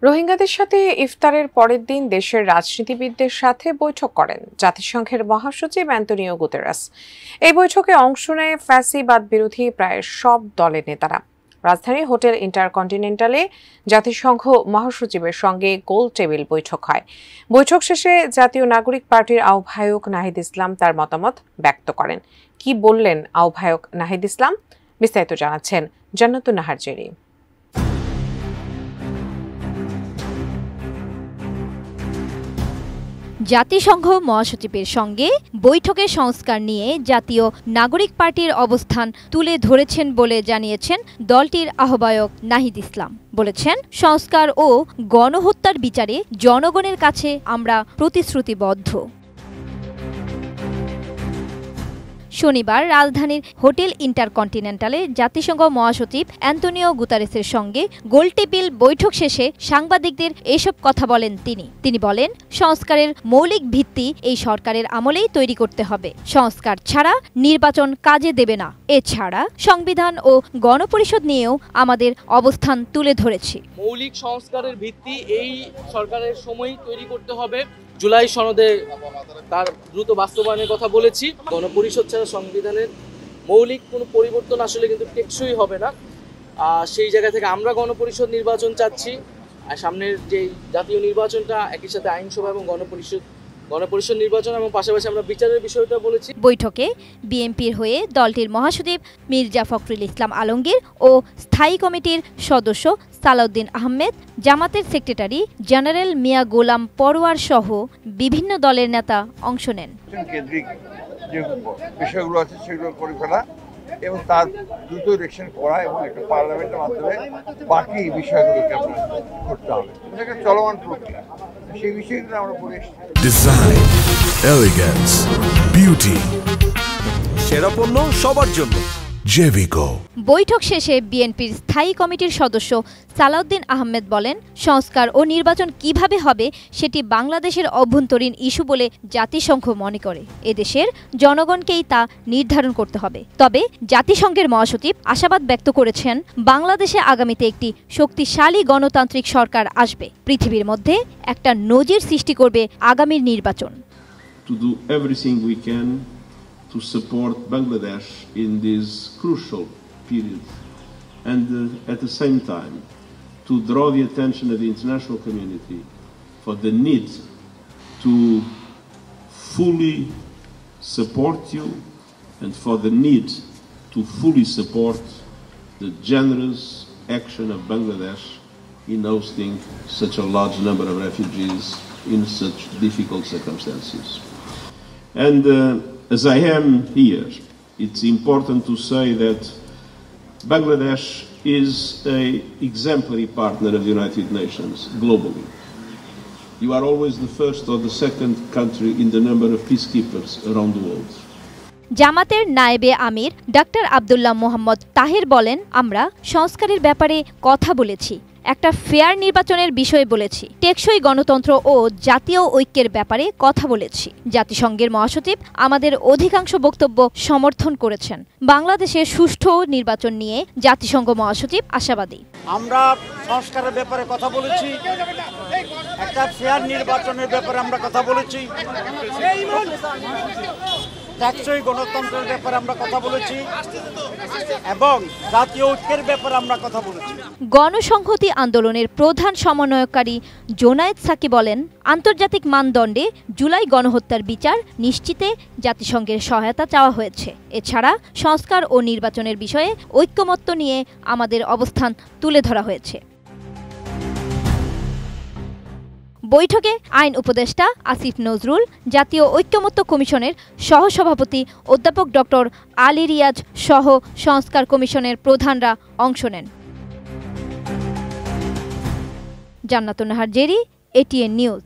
রোহিঙ্গাদের সাথে ইফতারের পরের দিন দেশের রাজনীতিবিদদের সাথে বৈঠক করেন জাতিসংঘের মহাসচিব অ্যান্তোনিও গুতেরেস। এই বৈঠকে অংশ নেয় ফ্যাসিবাদ বিরোধী প্রায় সব দলের নেতারা। রাজধানীর হোটেল ইন্টারকন্টিনেন্টালে জাতিসংঘ মহাসচিবের সঙ্গে গোল টেবিল বৈঠক হয়। বৈঠক শেষে জাতীয় নাগরিক পার্টির আহ্বায়ক নাহিদ ইসলাম তার মতামত ব্যক্ত করেন। কি বললেন আহ্বায়ক নাহিদ ইসলাম, বিস্তারিত জানাচ্ছেন জান্নাতুন নাহার জেরি। জাতিসংঘ মহাসচিবের সঙ্গে বৈঠকে সংস্কার নিয়ে জাতীয় নাগরিক পার্টির অবস্থান তুলে ধরেছেন বলে জানিয়েছেন দলটির আহ্বায়ক নাহিদ ইসলাম। বলেছেন, সংস্কার ও গণহত্যার বিচারে জনগণের কাছে আমরা প্রতিশ্রুতিবদ্ধ। শনিবার রাজধানীর হোটেল ইন্টারকন্টিনেন্টালে জাতিসংঘ মহাসচিব অ্যান্তোনিও গুতেরেসের সঙ্গে গোলটেবিল বৈঠক শেষে সাংবাদিকদের এসব কথা বলেন তিনি বলেন, সংস্কারের মৌলিক ভিত্তি এই সরকারের আমলেই তৈরি করতে হবে। সংস্কার ছাড়া নির্বাচন কাজে দেবে না। এছাড়া সংবিধান ও গণপরিষদ নিয়েও আমাদের অবস্থান তুলে ধরেছি। মৌলিক সংস্কারের ভিত্তি এই সরকারের সময়ই তৈরি করতে হবে। জুলাই সনদে তার দ্রুত বাস্তবায়নের কথা বলেছি। গণপরিষদ ছাড়া সংবিধানের মৌলিক কোনো পরিবর্তন আসলে কিন্তু টেকসই হবে না। সেই জায়গা থেকে আমরা গণপরিষদ নির্বাচন চাচ্ছি। আর সামনের যে জাতীয় নির্বাচনটা একই সাথে আইনসভা এবং গণপরিষদ নির্বাচন এবং পাশাপাশি আমরা বিচারের বিষয়টা বলেছি। বৈঠকে বিএনপির হয়ে দলটির মহাসচিব মির্জা ফখরুল ইসলাম আলমগীর ও স্থায়ী কমিটির সদস্য সালাউদ্দিন আহমেদ, জামাতের সেক্রেটারি জেনারেল মিয়া গোলাম পরোয়ার সহ বিভিন্ন দলের নেতা অংশ নেন। কেন্দ্রিক যে বিষয়গুলো আছে সেগুলো করে ফেলা এবং তার দ্রুত ইলেকশন করা এবং একটা পার্লামেন্টের মাধ্যমে বাকি বিষয়গুলোকে আমরা করতে হবে। এটা চলমান প্রক্রিয়া, সেই বিষয়গুলো আমরা বলে এসেছি। ডিজাইন, এলিগেন্স, বিউটি, সেরা পণ্য সবার জন্য জেভিকো। বৈঠক শেষে বিএনপির স্থায়ী কমিটির সদস্য সালাউদ্দিন আহমেদ বলেন, সংস্কার ও নির্বাচন কিভাবে হবে সেটি বাংলাদেশের অভ্যন্তরীণ ইস্যু বলে জাতিসংঘ মনে করে। এদেশের জনগণকেই তা নির্ধারণ করতে হবে। তবে জাতিসংঘের মহাসচিব আশাবাদ ব্যক্ত করেছেন, বাংলাদেশে আগামীতে একটি শক্তিশালী গণতান্ত্রিক সরকার আসবে। পৃথিবীর মধ্যে একটা নজির সৃষ্টি করবে আগামীর নির্বাচন। To support Bangladesh in this crucial period and at the same time to draw the attention of the international community for the need to fully support you and for the need to fully support the generous action of Bangladesh in hosting such a large number of refugees in such difficult circumstances. And as I am here, it's important to say that Bangladesh is an exemplary partner of the United Nations globally. You are always the first or the second country in the number of peacekeepers around the world. জামাতের নায়েবে আমির doctor Abdullah Mohammad Taher বলেন, আমরা সংস্কারের ব্যাপারে কথা বলেছি, একটা fair নির্বাচনের বিষয়ে বলেছি, টেকসই গণতন্ত্র ও জাতীয় ঐক্যের ব্যাপারে কথা বলেছি। জাতিসংঘের মহাসচিব আমাদের অধিকাংশ বক্তব্য সমর্থন করেছেন। বাংলাদেশে সুষ্ঠু নির্বাচন নিয়ে জাতিসংঘ মহাসচিব আশাবাদী। আমরা সংস্কারের ব্যাপারে কথা বলেছি, একটা ফেয়ার নির্বাচনের ব্যাপারে আমরা কথা বলেছি, টেকসই গণতন্ত্রের ব্যাপারে আমরা কথা বলেছি এবং জাতীয় ঐক্যের ব্যাপারে আমরা কথা বলেছি। গণসংহতি আন্দোলনের প্রধান সমন্বয়কারী জোনায়েদ সাকি বলেন, আন্তর্জাতিক মানদণ্ডে জুলাই গণহত্যার বিচার নিশ্চিতে জাতিসংঘের সহায়তা চাওয়া হয়েছে। এছাড়া সংস্কার ও নির্বাচনের বিষয়ে ঐক্যমত্য নিয়ে আমাদের অবস্থান তুলে ধরা হয়েছে। বৈঠকে আইন উপদেষ্টা আসিফ নজরুল, জাতীয় ঐক্যমত্য কমিশনের সহসভাপতি অধ্যাপক ডক্টর আলী রিয়াজ সহ সংস্কার কমিশনের প্রধানরা অংশ নেন। জান্নাতুন নাহার জেরি, এটিএন নিউজ।